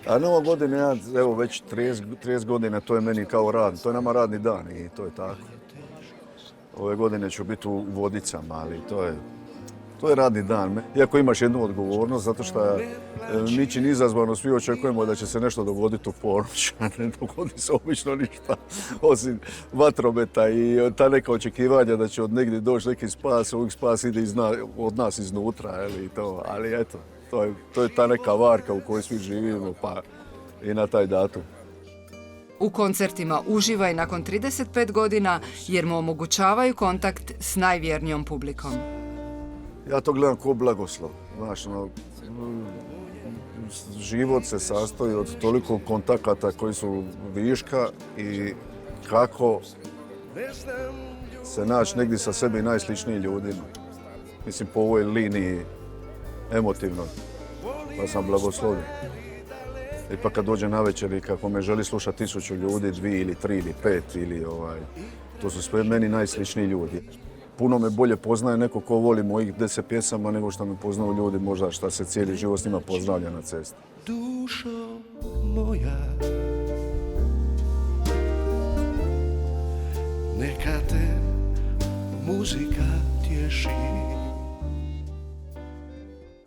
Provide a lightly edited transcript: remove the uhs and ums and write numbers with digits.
A Nova godina, ja, evo već 30 godina, to je meni kao rad, to je nama radni dan i to je tako. Ove godine ću biti u Vodicama, ali to je radni dan. Iako imaš jednu odgovornost, zato što ničim izazvano svi očekujemo da će se nešto dogoditi u ponoć, a ne dogodi se obično ništa, osim vatrometa i ta neka očekivanja da će od negdje doći neki spas, ovih spas ide od nas iznutra, ali eto, to je ta neka varka u kojoj svi živimo, pa i na taj datum. U koncertima uživa i nakon 35 godina jer mu omogućavaju kontakt s najvjernijom publikom. Ja to gledam kao blagoslov. Znaš, život se sastoji od toliko kontakata koji su viška i kako se naći negdje sa sebi najsličnijim ljudima. Mislim, po ovoj liniji emotivno, pa sam blagoslovljen. I pa kad dođe na večer i kako me želi slušati 1000 ljudi, 2 ili 3 ili 5 to su sve meni najsličniji ljudi. Puno me bolje poznaje neko ko voli mojih 10 pjesama nego što me poznaju ljudi možda šta se cijeli život s njima pozdravlja na cesti. Dušo moja, neka te muzika tješi.